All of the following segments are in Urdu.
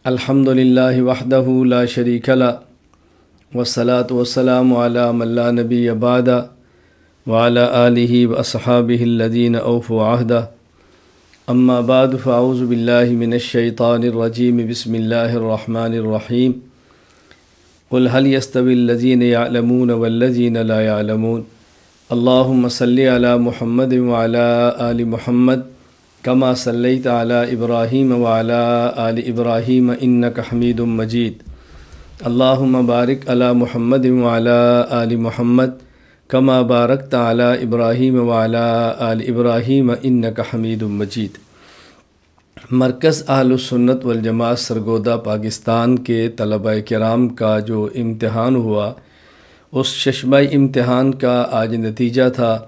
الحمدللہ وحدہ لا شریک لہ والصلاة والسلام علی من لا نبی بعدہ وعلی آلہ واصحابہ الذین اوفوا عہدہ اما بعد فاعوذ باللہ من الشیطان الرجیم بسم اللہ الرحمن الرحیم قل هل يستوي الذین يعلمون والذین لا يعلمون اللہم صلی علی محمد وعلی آل محمد کما صلیت علی ابراہیم وعلی آل ابراہیم انک حمید مجید اللہم بارک علی محمد وعلی آل محمد کما بارکت علی ابراہیم وعلی آل ابراہیم انک حمید مجید۔ مرکز اہل السنت والجماعت سرگودا پاکستان کے طلباء کرام کا جو امتحان ہوا، اس چشمہ امتحان کا آج نتیجہ تھا۔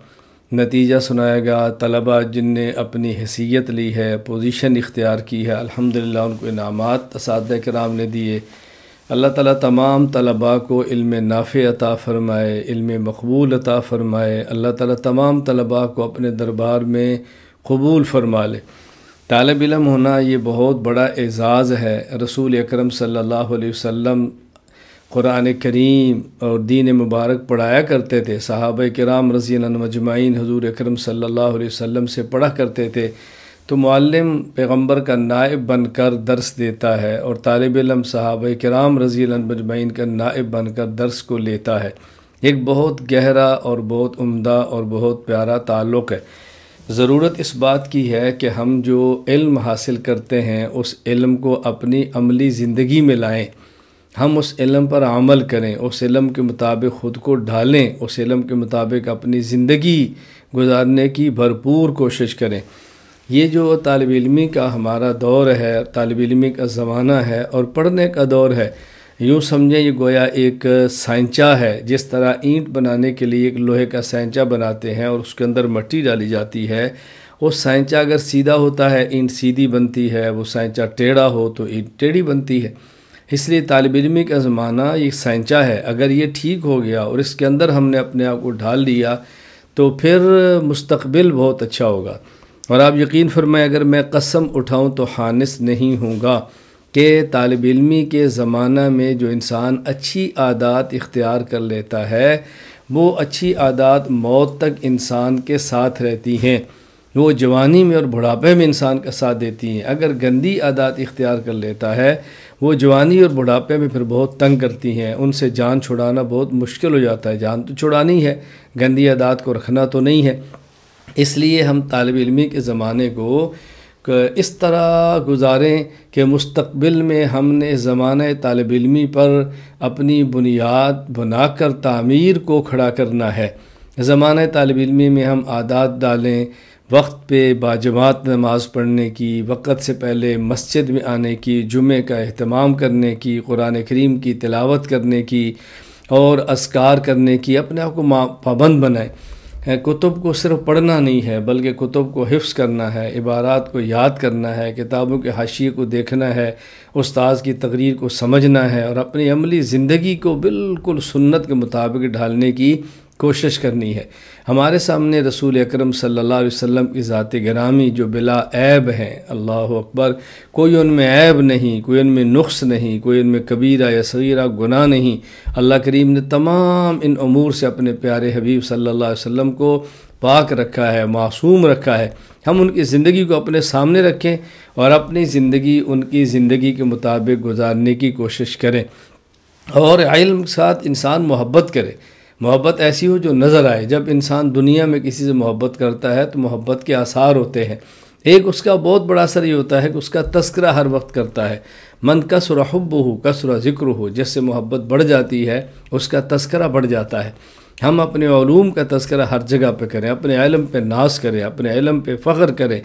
نتیجہ سنایا گیا۔ طلباء جن نے اپنی حیثیت لی ہے، پوزیشن اختیار کی ہے، الحمدللہ ان کو انعامات اساتذہ کرام نے دیے۔ اللہ تعالیٰ تمام طلباء کو علم نافع عطا فرمائے، علم مقبول عطا فرمائے۔ اللہ تعالیٰ تمام طلباء کو اپنے دربار میں قبول فرما لے۔ طالب علم ہونا یہ بہت بڑا اعزاز ہے۔ رسول اکرم صلی اللہ علیہ وسلم قرآن کریم اور دین مبارک پڑھایا کرتے تھے۔ صحابہ کرام رضی اللہ عنہم اجمعین حضور اکرم صلی اللہ علیہ وسلم سے پڑھا کرتے تھے۔ تو معلم پیغمبر کا نائب بن کر درس دیتا ہے، اور طالب علم صحابہ کرام رضی اللہ عنہم اجمعین کا نائب بن کر درس کو لیتا ہے۔ ایک بہت گہرا اور بہت عمدہ اور بہت پیارا تعلق ہے۔ ضرورت اس بات کی ہے کہ ہم جو علم حاصل کرتے ہیں اس علم کو اپنی عملی زندگی میں لائیں، ہم اس علم پر عمل کریں، اس علم کے مطابق خود کو ڈھالیں، اس علم کے مطابق اپنی زندگی گزارنے کی بھرپور کوشش کریں۔ یہ جو طالب علمی کا ہمارا دور ہے، طالب علمی کا زمانہ ہے اور پڑھنے کا دور ہے، یوں سمجھیں یہ گویا ایک سائنچہ ہے۔ جس طرح اینٹ بنانے کے لیے ایک لوہے کا سائنچہ بناتے ہیں اور اس کے اندر مٹی ڈالی جاتی ہے، وہ سائنچہ اگر سیدھا ہوتا ہے اینٹ سیدھی بنتی ہے، وہ سائنچہ ٹیڑھا ہو تو اینٹ ٹیڑھی بنتی ہے۔ اس لیے طالب علمی کا زمانہ یہ سائنچہ ہے۔ اگر یہ ٹھیک ہو گیا اور اس کے اندر ہم نے اپنے آپ کو ڈھال لیا تو پھر مستقبل بہت اچھا ہوگا۔ اور آپ یقین فرمائیں، اگر میں قسم اٹھاؤں تو خانس نہیں ہوں گا کہ طالب علمی کے زمانہ میں جو انسان اچھی عادات اختیار کر لیتا ہے، وہ اچھی عادات موت تک انسان کے ساتھ رہتی ہیں۔ وہ جوانی میں اور بڑھاپے میں انسان کا ساتھ دیتی ہیں۔ اگر گندی عادات اختیار کر لیتا ہے، وہ جوانی اور بڑھاپے میں پھر بہت تنگ کرتی ہیں، ان سے جان چھڑانا بہت مشکل ہو جاتا ہے۔ جان تو چھڑانی ہے، گندی عادات کو رکھنا تو نہیں ہے۔ اس لیے ہم طالب علمی کے زمانے کو اس طرح گزاریں کہ مستقبل میں ہم نے زمانہ طالب علمی پر اپنی بنیاد بنا کر تعمیر کو کھڑا کرنا ہے۔ زمانہ طالب علمی میں ہم عادات ڈالیں، وقت پہ باجماعت نماز پڑھنے کی، وقت سے پہلے مسجد میں آنے کی، جمعے کا اہتمام کرنے کی، قرآن کریم کی تلاوت کرنے کی اور اذکار کرنے کی، اپنے آپ کو پابند بنائیں۔ کتب کو صرف پڑھنا نہیں ہے بلکہ کتب کو حفظ کرنا ہے، عبارات کو یاد کرنا ہے، کتابوں کے حاشیے کو دیکھنا ہے، استاذ کی تقریر کو سمجھنا ہے اور اپنی عملی زندگی کو بالکل سنت کے مطابق ڈھالنے کی کوشش کرنی ہے۔ ہمارے سامنے رسول اکرم صلی اللہ علیہ وسلم کی ذات گرامی جو بلا عیب ہیں، اللہ اکبر، کوئی ان میں عیب نہیں، کوئی ان میں نقص نہیں، کوئی ان میں کبیرہ یا صغیرہ گناہ نہیں۔ اللہ کریم نے تمام ان امور سے اپنے پیارے حبیب صلی اللہ علیہ وسلم کو پاک رکھا ہے، معصوم رکھا ہے۔ ہم ان کی زندگی کو اپنے سامنے رکھیں اور اپنی زندگی ان کی زندگی کے مطابق گزارنے کی کوشش کریں، اور علم کے ساتھ انسان محبت کرے۔ محبت ایسی ہو جو نظر آئے۔ جب انسان دنیا میں کسی سے محبت کرتا ہے تو محبت کے آثار ہوتے ہیں۔ ایک اس کا بہت بڑا اثر یہ ہوتا ہے کہ اس کا تذکرہ ہر وقت کرتا ہے۔ من کثر حبہ کثر ذکرہ، جس سے محبت بڑھ جاتی ہے اس کا تذکرہ بڑھ جاتا ہے۔ ہم اپنے علوم کا تذکرہ ہر جگہ پہ کریں، اپنے علم پہ ناز کریں، اپنے علم پہ فخر کریں۔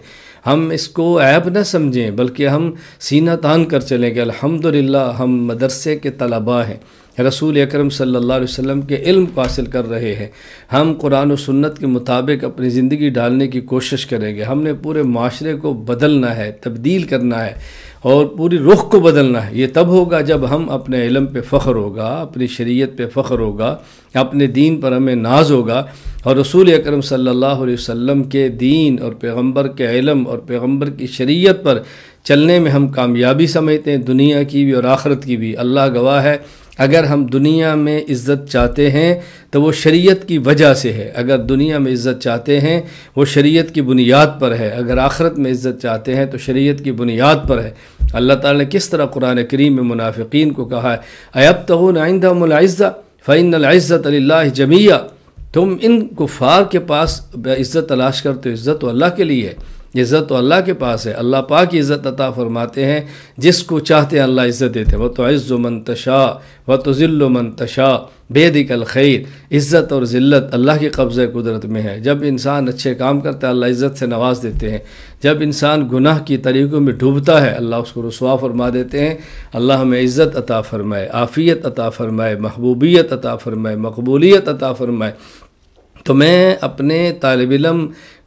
ہم اس کو عیب نہ سمجھیں بلکہ ہم سینہ تان کر چلیں کہ الحمدللہ ہم مدرسے کے طلباء ہیں، رسول اکرم صلی اللہ علیہ وسلم کے علم کو حاصل کر رہے ہیں، ہم قرآن و سنت کے مطابق اپنی زندگی ڈالنے کی کوشش کریں گے، ہم نے پورے معاشرے کو بدلنا ہے، تبدیل کرنا ہے اور پوری رخ کو بدلنا ہے۔ یہ تب ہوگا جب ہم اپنے علم پہ فخر ہوگا، اپنی شریعت پہ فخر ہوگا، اپنے دین پر ہمیں ناز ہوگا، اور رسول اکرم صلی اللہ علیہ وسلم کے دین اور پیغمبر کے علم اور پیغمبر کی شریعت پر چلنے میں ہم کامیابی سمجھتے ہیں، دنیا کی بھی اور آخرت کی بھی۔ اللہ گواہ ہے، اگر ہم دنیا میں عزت چاہتے ہیں تو وہ شریعت کی وجہ سے ہے، اگر دنیا میں عزت چاہتے ہیں وہ شریعت کی بنیاد پر ہے، اگر آخرت میں عزت چاہتے ہیں تو شریعت کی بنیاد پر ہے۔ اللہ تعالیٰ نے کس طرح قرآن کریم میں منافقین کو کہا ہے، اَيَبْتَغُونَ عِنْدَهُمُ الْعِزَّةَ فَإِنَّ الْعِزَّةَ لِلَّهِ جَمِيعًا، تم ان کفار کے پاس عزت تلاش کرتے ہو، عزت تو اللہ کے لیے ہے، عزت تو اللہ کے پاس ہے، اللہ پاک عزت عطا فرماتے ہیں، جس کو چاہتے ہیں اللہ عزت دیتے ہیں۔ وَتُعِزُّ مَن تَشَاءُ وَتُذِلُّ مَن تَشَاءُ بِيَدِكَ الْخَيْرُ، عزت اور ذلت اللہ کے قبضہ قدرت میں ہے۔ جب انسان اچھے کام کرتا ہے اللہ عزت سے نواز دیتے ہیں، جب انسان گناہ کی طریقوں میں ڈوبتا ہے اللہ اس کو رسوا فرما دیتے ہیں۔ اللہ ہمیں عزت عطا فرمائے، عافیت عطا فرمائے، محبوبیت عطا فرمائے، مقبولیت عطا فرمائے۔ تو میں اپنے طالب علم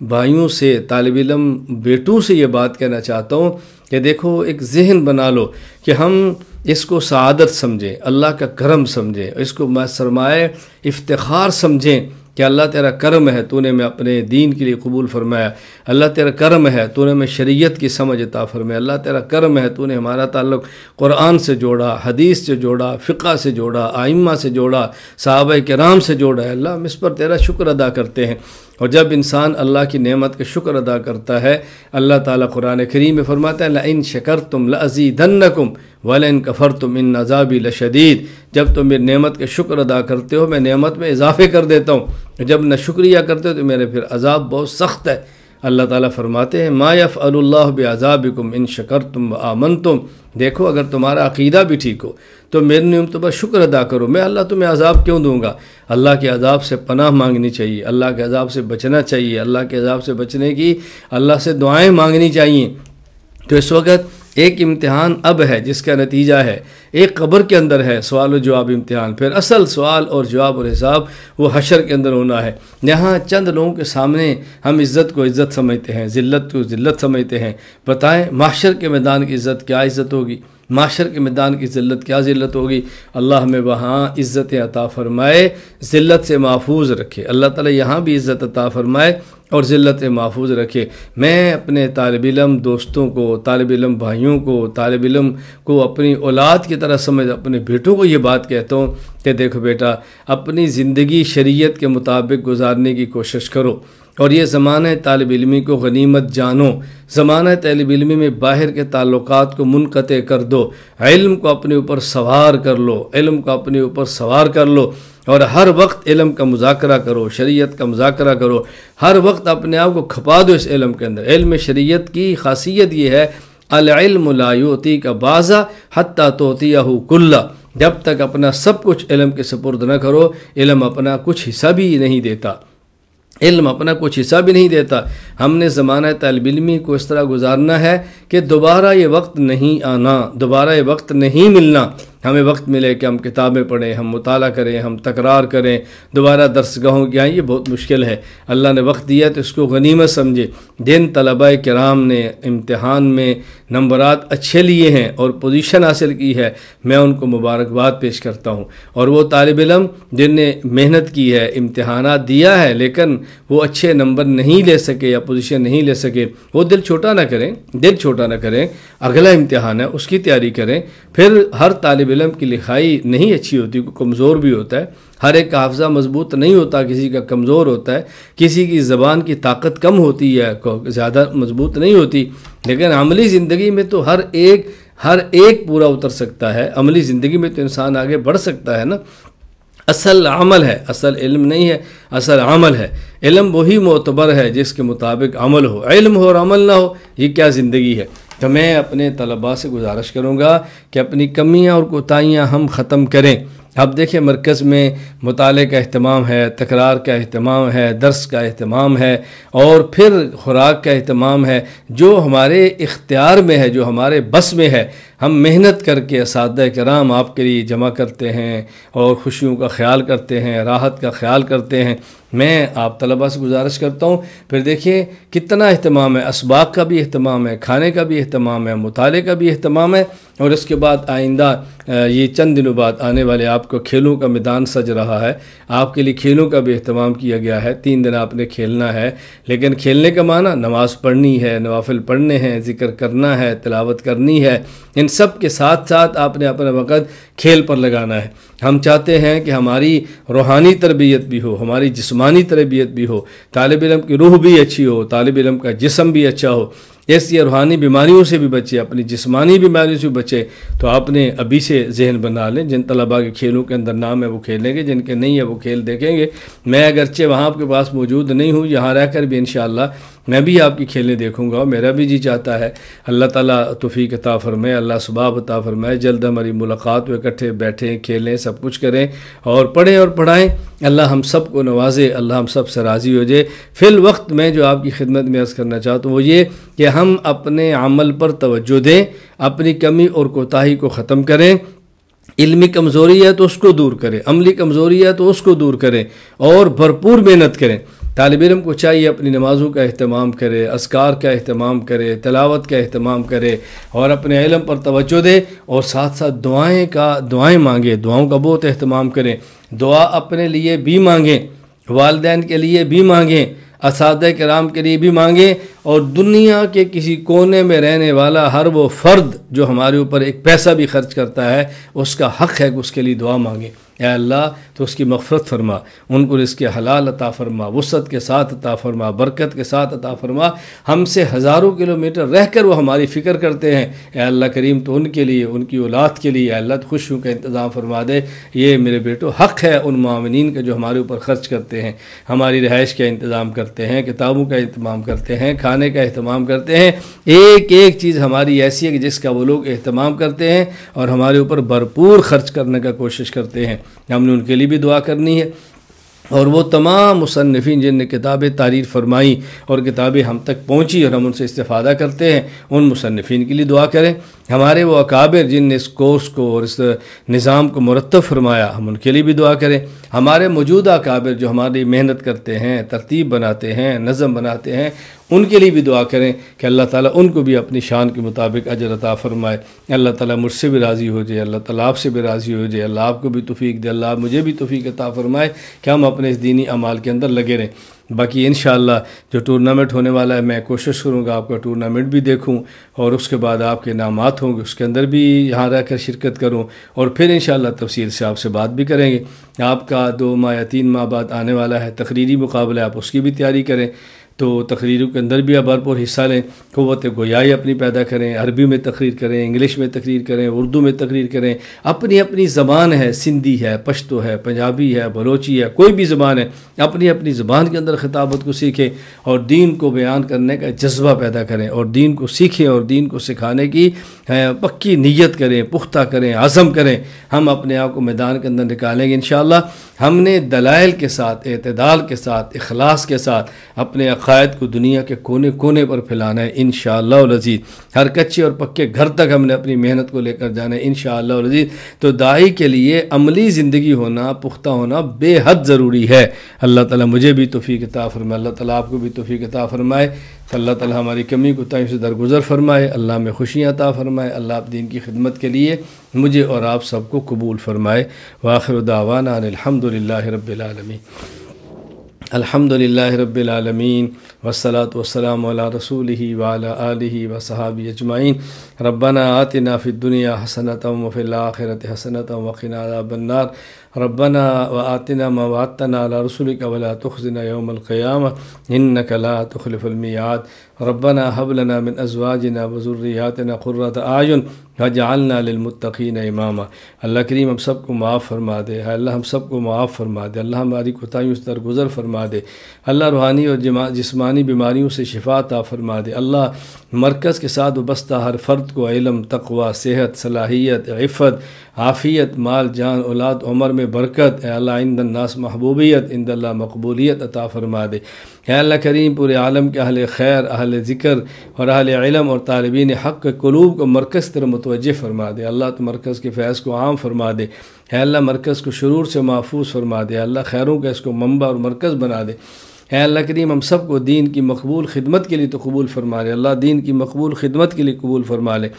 بھائیوں سے، طالب علم بیٹوں سے یہ بات کہنا چاہتا ہوں کہ دیکھو، ایک ذہن بنا لو کہ ہم اس کو سعادت سمجھیں، اللہ کا کرم سمجھیں، اس کو سرمایہ افتخار سمجھیں کہ اللہ تیرا کرم ہے، تو نے میں اپنے دین کے لیے قبول فرمایا، اللہ تیرا کرم ہے، تو نے میں شریعت کی سمجھ عطا فرمایا، اللہ تیرا کرم ہے، تو نے ہمارا تعلق قرآن سے جوڑا، حدیث سے جوڑا، فقہ سے جوڑا، ائمہ سے جوڑا، صحابہ کرام سے جوڑا ہے۔ اللہ ہم اس پر تیرا شکر ادا کرتے ہیں۔ اور جب انسان اللہ کی نعمت کا شکر ادا کرتا ہے، اللہ تعالیٰ قرآن کریم میں فرماتا ہے لَإِن شَكَرْتُمْ لَأَزِيدَنَّكُمْ وَلَإِن كَفَرْتُمْ إِنَّ عَذَابِي لَشَدِيدٌ، جب تم میری نعمت کا شکر ادا کرتے ہو میں نعمت میں اضافے کر دیتا ہوں، جب نہ شکریہ کرتے ہو تو میرے پھر عذاب بہت سخت ہے۔ اللہ تعالیٰ فرماتے ہیں ما يفعل اللہ بعذابکم ان شکرتم وآمنتم، دیکھو اگر تمہارا عقیدہ بھی ٹھیک ہو تو میری نعمتوں پر شکر ادا کرو، میں اللہ تمہیں عذاب کیوں دوں گا؟ اللہ کے عذاب سے پناہ مانگنی چاہیے، اللہ کے عذاب سے بچنا چاہیے، اللہ کے عذاب سے بچنے کی اللہ سے دعائیں مانگنی چاہیے۔ تو اس وقت ایک امتحان اب ہے جس کا نتیجہ ہے ایک قبر کے اندر ہے سوال و جواب امتحان، پھر اصل سوال اور جواب اور حساب وہ حشر کے اندر ہونا ہے۔ یہاں چند لوگوں کے سامنے ہم عزت کو عزت سمجھتے ہیں، ذلت کو ذلت سمجھتے ہیں، بتائیں محشر کے میدان کی عزت کیا عزت ہوگی، معاشر کے میدان کی ذلت کیا ذلت ہوگی؟ اللہ ہمیں وہاں عزت عطا فرمائے، ذلت سے محفوظ رکھے، اللہ تعالیٰ یہاں بھی عزت عطا فرمائے اور ذلت سے محفوظ رکھے۔ میں اپنے طالب علم دوستوں کو، طالب علم بھائیوں کو، طالب علم کو اپنی اولاد کی طرح سمجھ، اپنے بیٹوں کو یہ بات کہتا ہوں کہ دیکھو بیٹا، اپنی زندگی شریعت کے مطابق گزارنے کی کوشش کرو، اور یہ زمانہ طالب علمی کو غنیمت جانو، زمانہ طالب علمی میں باہر کے تعلقات کو منقطع کر دو، علم کو اپنے اوپر سوار کر لو، علم کو اپنے اوپر سوار کر لو، اور ہر وقت علم کا مذاکرہ کرو، شریعت کا مذاکرہ کرو، ہر وقت اپنے آپ کو کھپا دو اس علم کے اندر۔ علم شریعت کی خاصیت یہ ہے العلم لا یعطیک بعضا حتی تعطیہ کلا، جب تک اپنا سب کچھ علم کے سپرد نہ کرو علم اپنا کچھ حصہ بھی نہیں دیتا، علم اپنا کچھ حصہ بھی نہیں دیتا۔ ہم نے زمانہ طالب علمی کو اس طرح گزارنا ہے کہ دوبارہ یہ وقت نہیں آنا، دوبارہ یہ وقت نہیں ملنا۔ ہمیں وقت ملے کہ ہم کتابیں پڑھیں، ہم مطالعہ کریں، ہم تکرار کریں، دوبارہ درسگاہوں کی آئیں، یہ بہت مشکل ہے۔ اللہ نے وقت دیا تو اس کو غنیمت سمجھے۔ جن طلباء کرام نے امتحان میں نمبرات اچھے لیے ہیں اور پوزیشن حاصل کی ہے، میں ان کو مبارکباد پیش کرتا ہوں، اور وہ طالب علم جن نے محنت کی ہے، امتحانات دیا ہے لیکن وہ اچھے نمبر نہیں لے سکے یا پوزیشن نہیں لے سکے، وہ دل چھوٹا نہ کریں، دل چھوٹا نہ کریں، اگلا امتحان ہے اس کی تیاری کریں۔ پھر ہر طالب علم کی لکھائی نہیں اچھی ہوتی، کوئی کمزور بھی ہوتا ہے، ہر ایک کا حافظہ مضبوط نہیں ہوتا، کسی کا کمزور ہوتا ہے، کسی کی زبان کی طاقت کم ہوتی ہے، زیادہ مضبوط نہیں ہوتی، لیکن عملی زندگی میں تو ہر ایک پورا اتر سکتا ہے، عملی زندگی میں تو انسان آگے بڑھ سکتا ہے نا۔ اصل عمل ہے، اصل علم نہیں ہے، اصل عمل ہے۔ علم وہی معتبر ہے جس کے مطابق عمل ہو، علم ہو اور عمل نہ ہو یہ کیا زندگی ہے؟ تو میں اپنے طلباء سے گزارش کروں گا کہ اپنی کمیاں اور کوتاہیاں ہم ختم کریں، اب دیکھیں مرکز میں مطالعے کا اہتمام ہے، تکرار کا اہتمام ہے، درس کا اہتمام ہے، اور پھر خوراک کا اہتمام ہے، جو ہمارے اختیار میں ہے، جو ہمارے بس میں ہے، ہم محنت کر کے اساتذہ کرام آپ کے لیے جمع کرتے ہیں اور خوشیوں کا خیال کرتے ہیں، راحت کا خیال کرتے ہیں۔ میں آپ طلباء سے گزارش کرتا ہوں، پھر دیکھیے کتنا اہتمام ہے، اسباق کا بھی اہتمام ہے، کھانے کا بھی اہتمام ہے، مطالعے کا بھی اہتمام ہے، اور اس کے بعد آئندہ یہ چند دنوں بعد آنے والے آپ کو کھیلوں کا میدان سج رہا ہے، آپ کے لیے کھیلوں کا بھی اہتمام کیا گیا ہے۔ 3 دن آپ نے کھیلنا ہے، لیکن کھیلنے کا معنی نماز پڑھنی ہے، نوافل پڑھنے ہیں، ذکر کرنا ہے، تلاوت کرنی ہے، ان سب کے ساتھ ساتھ آپ نے اپنا وقت کھیل پر لگانا ہے۔ ہم چاہتے ہیں کہ ہماری روحانی تربیت بھی ہو، ہماری جسمانی تربیت بھی ہو، طالب علم کی روح بھی اچھی ہو، طالب علم کا جسم بھی اچھا ہو، اس لیے روحانی بیماریوں سے بھی بچے، اپنی جسمانی بیماریوں سے بھی بچے۔ تو آپ نے ابھی سے ذہن بنا لیں، جن طلباء کے کھیلوں کے اندر نام ہے وہ کھیلیں گے، جن کے نہیں ہے وہ کھیل دیکھیں گے۔ میں اگرچہ وہاں آپ کے پاس موجود نہیں ہوں، یہاں رہ کر بھی انشاءاللہ میں بھی آپ کی کھیلیں دیکھوں گا، میرا بھی جی چاہتا ہے۔ اللہ تعالیٰ توفیق عطا فرمائے، اللہ ثواب عطا فرمائے، جلد ہماری ملاقات ہو، اکٹھے بیٹھیں، کھیلیں، سب کچھ کریں اور پڑھیں اور پڑھائیں۔ اللہ ہم سب کو نوازے، اللہ ہم سب سے راضی ہو جائے۔ فی الوقت میں جو آپ کی خدمت میں عرض کرنا چاہتا ہوں وہ یہ کہ ہم اپنے عمل پر توجہ دیں، اپنی کمی اور کوتاہی کو ختم کریں۔ علمی کمزوری ہے تو اس کو دور کریں، عملی کمزوری ہے تو اس کو دور کریں، اور بھرپور محنت کریں۔ طالب علم کو چاہیے اپنی نمازوں کا اہتمام کرے، اذکار کا اہتمام کرے، تلاوت کا اہتمام کرے، اور اپنے علم پر توجہ دے، اور ساتھ ساتھ دعائیں مانگے، دعاؤں کا بہت اہتمام کریں۔ دعا اپنے لیے بھی مانگیں، والدین کے لیے بھی مانگیں، اساتذہ کرام کے لیے بھی مانگیں، اور دنیا کے کسی کونے میں رہنے والا ہر وہ فرد جو ہمارے اوپر ایک پیسہ بھی خرچ کرتا ہے، اس کا حق ہے کہ اس کے لیے دعا مانگیں۔ اے اللہ تو اس کی مغفرت فرما، ان کو رزق حلال عطا فرما، وسعت کے ساتھ عطا فرما، برکت کے ساتھ عطا فرما۔ ہم سے ہزاروں کلومیٹر رہ کر وہ ہماری فکر کرتے ہیں، اے اللہ کریم تو ان کے لیے، ان کی اولاد کے لیے اے اللہ تو خوشیوں کا انتظام فرما دے۔ یہ میرے بیٹو حق ہے ان معاونین کا جو ہمارے اوپر خرچ کرتے ہیں، ہماری رہائش کا انتظام کرتے ہیں، کتابوں کا اہتمام کرتے ہیں، کھانے کا اہتمام کرتے ہیں۔ ایک ایک چیز ہماری ایسی ہے کہ جس کا وہ لوگ اہتمام کرتے ہیں اور ہمارے اوپر بھرپور خرچ کرنے کا کوشش کرتے ہیں۔ ہم نے ان کے لیے بھی دعا کرنی ہے، اور وہ تمام مصنفین جن نے کتابیں تحریر فرمائی اور کتابیں ہم تک پہنچی اور ہم ان سے استفادہ کرتے ہیں، ان مصنفین کے لیے دعا کریں۔ ہمارے وہ اکابر جن نے اس کورس کو اور اس نظام کو مرتب فرمایا، ہم ان کے لیے بھی دعا کریں۔ ہمارے موجودہ اکابر جو ہماری محنت کرتے ہیں، ترتیب بناتے ہیں، نظم بناتے ہیں، ان کے لیے بھی دعا کریں کہ اللہ تعالیٰ ان کو بھی اپنی شان کے مطابق اجر عطا فرمائے۔ اللہ تعالیٰ مجھ سے بھی راضی ہو جائے، اللہ تعالیٰ آپ سے بھی راضی ہو جائے، اللہ آپ کو بھی توفیق دے، اللہ مجھے بھی توفیق عطا فرمائے کہ ہم اپنے اس دینی اعمال کے اندر لگے رہیں۔ باقی انشاءاللہ جو ٹورنامنٹ ہونے والا ہے، میں کوشش کروں گا آپ کا ٹورنامنٹ بھی دیکھوں، اور اس کے بعد آپ کے انعامات ہوں گے اس کے اندر بھی یہاں رہ کر شرکت کروں، اور پھر انشاءاللہ تفصیل سے آپ سے بات بھی کریں گے۔ آپ کا 2 ماہ یا 3 ماہ بعد آنے والا ہے تقریری مقابلہ، آپ اس کی بھی تیاری کریں، تو تقریروں کے اندر بھی آپ بھرپور حصہ لیں، قوت گویائی اپنی پیدا کریں، عربی میں تقریر کریں، انگلش میں تقریر کریں، اردو میں تقریر کریں۔ اپنی اپنی زبان ہے، سندھی ہے، پشتو ہے، پنجابی ہے، بلوچی ہے، کوئی بھی زبان ہے، اپنی اپنی زبان کے اندر خطابت کو سیکھیں اور دین کو بیان کرنے کا جذبہ پیدا کریں، اور دین کو سیکھیں اور دین کو سکھانے کی پکی نیت کریں، پختہ کریں، عزم کریں۔ ہم اپنے آپ کو میدان کے اندر نکالیں گے انشاءاللہ۔ ہم نے دلائل کے ساتھ، اعتدال کے ساتھ، اخلاص کے ساتھ اپنے عقائد کو دنیا کے کونے کونے پر پھیلانا ہے انشاءاللہ العزیز۔ ہر کچے اور پکے گھر تک ہم نے اپنی محنت کو لے کر جانا ہے انشاءاللہ العزیز۔ تو داعی کے لیے عملی زندگی ہونا، پختہ ہونا بے حد ضروری ہے۔ اللہ تعالیٰ مجھے بھی توفیق عطا فرمائے، اللہ تعالیٰ آپ کو بھی توفیق عطا فرمائے۔ اللہ تعالیٰ ہماری کمی کوتاہیوں سے درگزر فرمائے، اللہ میں خوشیاں عطا فرمائے، اللہ آپ دین کی خدمت کے لیے مجھے اور آپ سب کو قبول فرمائے۔ وآخر دعوانا ان الحمد للہ رب العالمین۔ الحمد للہ رب العالمین والصلاة والسلام علی رسولہ وعلی آلہ وصحابہ اجمعین۔ ربنا آتنا فی الدنیا حسنۃ وفی الآخرۃ حسنۃ وقنا عذاب النار۔ ربنا وآتنا ما وعدتنا على رسلك ولا تخزنا يوم القيامة إنك لا تخلف الميعاد ربنا هب لنا من أزواجنا وذرياتنا قرة أعين واجعلنا للمتقین اماما۔ اللہ کریم ہم سب کو معاف فرما دے، اللہ ہم سب کو معاف فرما دے، اللہ ہماری کوتاہیوں سے درگزر فرما دے، اللہ روحانی اور جسمانی بیماریوں سے شفا عطا فرما دے، اللہ مرکز کے ساتھ وابستہ ہر فرد کو علم، تقوی، صحت، صلاحیت، عفت، عافیت، مال، جان، اولاد، عمر میں برکت، اے اللہ عند الناس محبوبیت، عند اللہ مقبولیت عطا فرما دے۔ اے اللہ کریم پورے عالم کے اہل خیر، اہل ذکر اور اہل علم اور طالبین حق کے قلوب کو مرکز طرف متوجہ فرما دے، اللہ تو مرکز کے فیض کو عام فرما دے، اے اللہ مرکز کو شرور سے محفوظ فرما دے، اللہ خیروں کا اس کو منبع اور مرکز بنا دے۔ اے اللہ کریم ہم سب کو دین کی مقبول خدمت کے لیے تو قبول فرما لے، اللہ دین کی مقبول خدمت کے لیے قبول فرما لے۔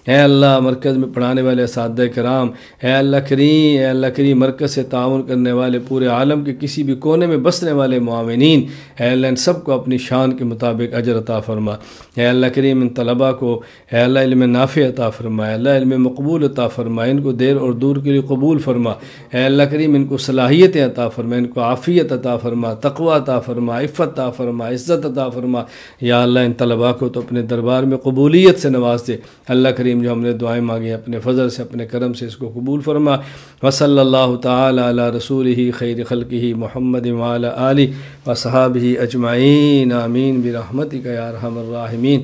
اے اللہ مرکز میں پڑھانے والے اساتذہ کرام، اے اللہ کریم مرکز سے تعاون کرنے والے پورے عالم کے کسی بھی کونے میں بسنے والے معاونین، اے اللہ ان سب کو اپنی شان کے مطابق اجر عطا فرما۔ اے اللہ کریم ان طلباء کو اے اللہ علم نافع عطا فرما، اے اللہ علم مقبول عطا فرما، ان کو دیر اور دور کے لیے قبول فرما۔ اے اللہ کریم ان کو صلاحیتیں عطا فرما، ان کو عافیت عطا فرما، تقوی عطا فرما، عفت عطا فرما، عزت عطا فرما۔ یا اللہ ان طلباء کو تو اپنے دربار میں قبولیت سے نواز دے۔ اللہ کریم جو ہم نے دعائیں مانگی اپنے فضل سے، اپنے کرم سے اس کو قبول فرما۔ وصلی اللہ تعالی علی رسولہ خیر خلقہ محمد وعلی آلہ وصحابہ اجمعین، آمین برحمتک یا ارحم الراحمین۔